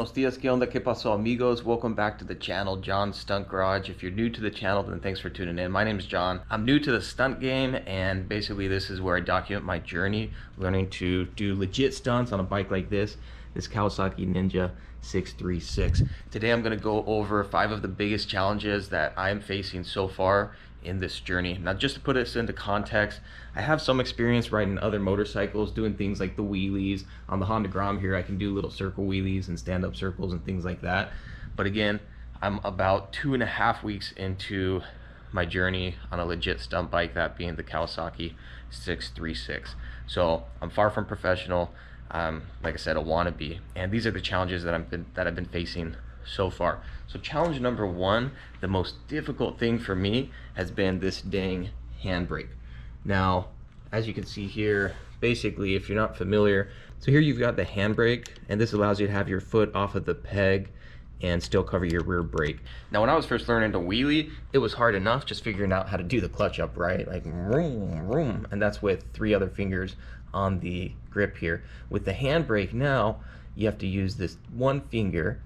Buenos dias, ¿qué onda? ¿Qué pasó, amigos? Welcome back to the channel, John's Stunt Garage. If you're new to the channel, then thanks for tuning in. My name is John. I'm new to the stunt game, and basically this is where I document my journey, learning to do legit stunts on a bike like this Kawasaki Ninja 636. Today I'm going to go over 5 of the biggest challenges that I'm facing so far in this journey. Now, just to put this into context, I have some experience riding other motorcycles, doing things like the wheelies. On the Honda Grom here, I can do little circle wheelies and stand-up circles and things like that. But again, I'm about 2.5 weeks into my journey on a legit stunt bike, that being the Kawasaki 636. So I'm far from professional. Like I said, a wannabe, and these are the challenges that I've been facing so far. So challenge number 1, the most difficult thing for me has been this dang handbrake. Now, as you can see here, basically, if you're not familiar, so here you've got the handbrake, and this allows you to have your foot off of the peg and still cover your rear brake. Now, when I was first learning to wheelie, it was hard enough just figuring out how to do the clutch upright, like vroom, vroom, and that's with 3 other fingers on the grip here. With the handbrake now, you have to use this 1 finger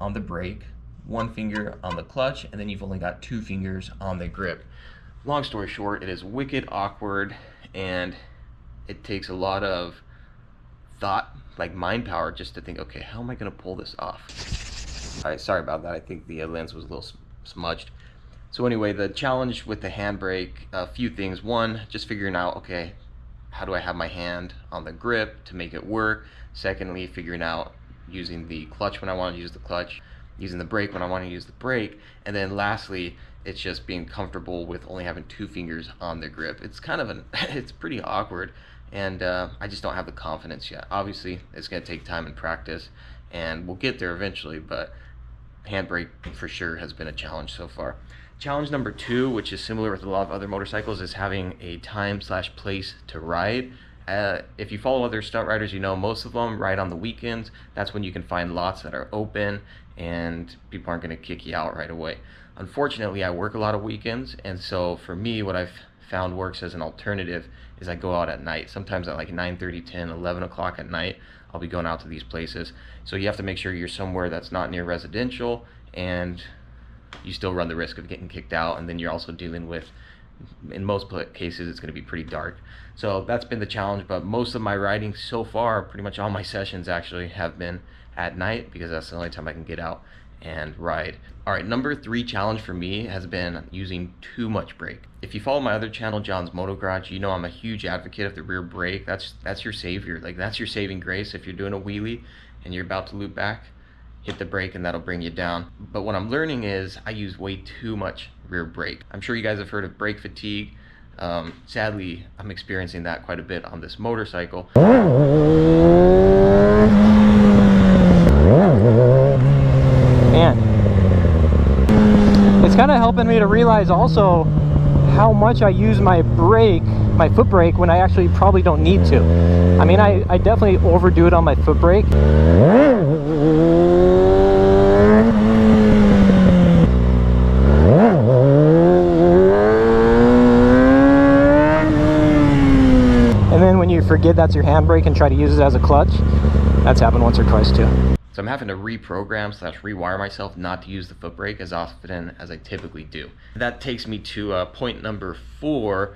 on the brake, 1 finger on the clutch, and then you've only got 2 fingers on the grip. Long story short, it is wicked awkward, and it takes a lot of thought, like mind power, just to think, okay, how am I gonna pull this off? All right, sorry about that. I think the lens was a little smudged. So anyway, the challenge with the handbrake, a few things. 1, just figuring out, okay, how do I have my hand on the grip to make it work? Secondly, figuring out using the clutch when I want to use the clutch, using the brake when I want to use the brake, and then lastly, it's just being comfortable with only having 2 fingers on the grip. It's kind of it's pretty awkward, and I just don't have the confidence yet. Obviously, it's going to take time and practice, and we'll get there eventually, but handbrake for sure has been a challenge so far. Challenge number 2, which is similar with a lot of other motorcycles, is having a time/place to ride. If you follow other stunt riders, you know most of them ride on the weekends. That's when you can find lots that are open and people aren't going to kick you out right away. Unfortunately, I work a lot of weekends, and so for me, what I've found works as an alternative is I go out at night. Sometimes at like 9:30, 10, 11 o'clock at night, I'll be going out to these places. So you have to make sure you're somewhere that's not near residential, and you still run the risk of getting kicked out, and then you're also dealing with, in most cases, it's going to be pretty dark. So that's been the challenge, but most of my riding so far, pretty much all my sessions actually, have been at night, because that's the only time I can get out and ride. All right, number 3 challenge for me has been using too much brake. If you follow my other channel, John's Moto Garage, you know I'm a huge advocate of the rear brake. That's your savior. Like, that's your saving grace. If you're doing a wheelie and you're about to loop back, hit the brake and that'll bring you down. But what I'm learning is I use way too much rear brake. I'm sure you guys have heard of brake fatigue. Sadly, I'm experiencing that quite a bit on this motorcycle. Man, it's kind of helping me to realize also how much I use my brake, my foot brake, when I actually probably don't need to. I mean, I definitely overdo it on my foot brake. And then when you forget that's your handbrake and try to use it as a clutch, that's happened once or twice too. So I'm having to reprogram / rewire myself not to use the foot brake as often as I typically do. That takes me to point number 4.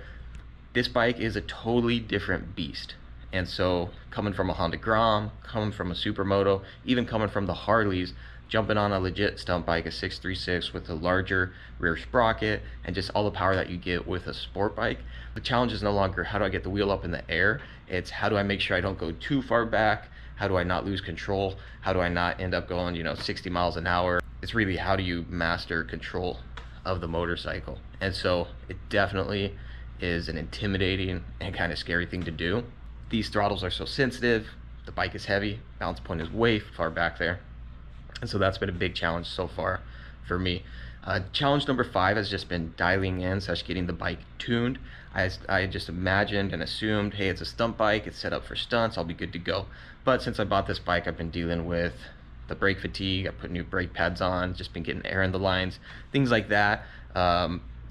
This bike is a totally different beast. And so coming from a Honda Grom, coming from a Supermoto, even coming from the Harleys, jumping on a legit stunt bike, a 636 with a larger rear sprocket and just all the power that you get with a sport bike, the challenge is no longer how do I get the wheel up in the air, it's how do I make sure I don't go too far back, how do I not lose control, how do I not end up going 60 miles an hour. It's really how do you master control of the motorcycle. And so it definitely is an intimidating and kind of scary thing to do. These throttles are so sensitive, the bike is heavy, balance point is way far back there, and so that's been a big challenge so far for me. Challenge number 5 has just been dialing in / getting the bike tuned. I just imagined and assumed, hey, it's a stunt bike, it's set up for stunts, I'll be good to go. But since I bought this bike, I've been dealing with the brake fatigue. I put new brake pads on, just been getting air in the lines, things like that.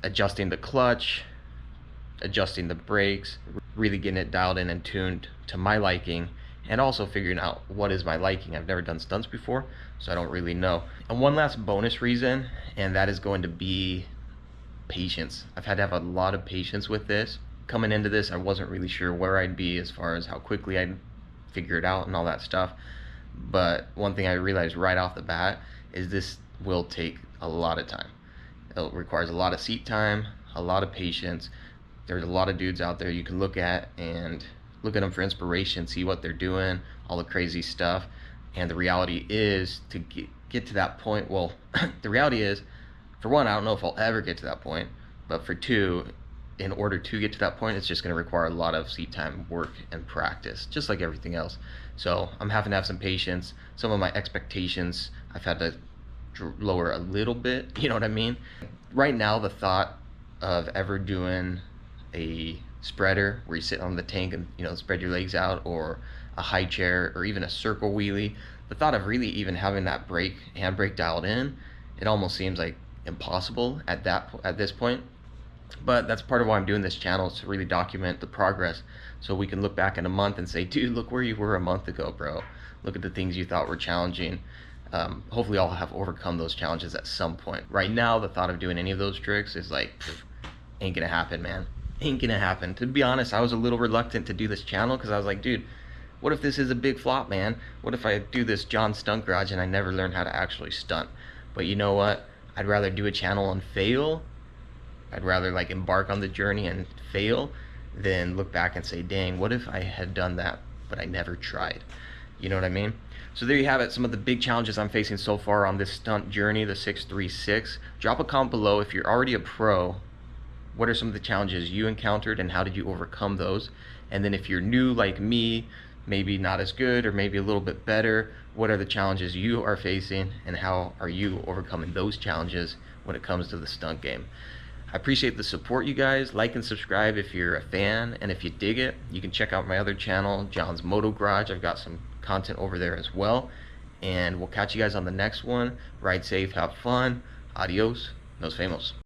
Adjusting the clutch, adjusting the brakes, really getting it dialed in and tuned to my liking, and also figuring out what is my liking. I've never done stunts before, so I don't really know. And one last bonus reason, and that is going to be patience. I've had to have a lot of patience with this. Coming into this, I wasn't really sure where I'd be as far as how quickly I'd figure it out and all that stuff. But one thing I realized right off the bat is this will take a lot of time. It requires a lot of seat time, a lot of patience. There's a lot of dudes out there you can look at them for inspiration, see what they're doing, all the crazy stuff. And the reality is, to get to that point, well, the reality is, for one, I don't know if I'll ever get to that point, but for two, in order to get to that point, it's just going to require a lot of seat time, work, and practice, just like everything else. So I'm having to have some patience. Some of my expectations I've had to lower a little bit, you know what I mean? Right now, the thought of ever doing a spreader where you sit on the tank and, you know, spread your legs out, or a high chair, or even a circle wheelie, the thought of really even having that handbrake dialed in, it almost seems like impossible at this point. But that's part of why I'm doing this channel, is to really document the progress, so we can look back in a month and say, dude, look where you were a month ago, bro. Look at the things you thought were challenging. Hopefully I'll have overcome those challenges at some point. Right now, the thought of doing any of those tricks is like, ain't gonna happen, man. Ain't gonna happen. To be honest, I was a little reluctant to do this channel because I was like, dude, what if this is a big flop, man? What if I do this John Stunt Garage and I never learn how to actually stunt? But you know what? I'd rather do a channel and fail. I'd rather like embark on the journey and fail than look back and say, dang, what if I had done that but I never tried? You know what I mean? So there you have it, some of the big challenges I'm facing so far on this stunt journey, the 636. Drop a comment below if you're already a pro. What are some of the challenges you encountered and how did you overcome those? And then if you're new like me, maybe not as good or maybe a little bit better, what are the challenges you are facing and how are you overcoming those challenges when it comes to the stunt game? I appreciate the support, you guys. Like and subscribe if you're a fan, and if you dig it, you can check out my other channel, John's Moto Garage. I've got some content over there as well, and we'll catch you guys on the next one. Ride safe, have fun. Adios, nos vemos.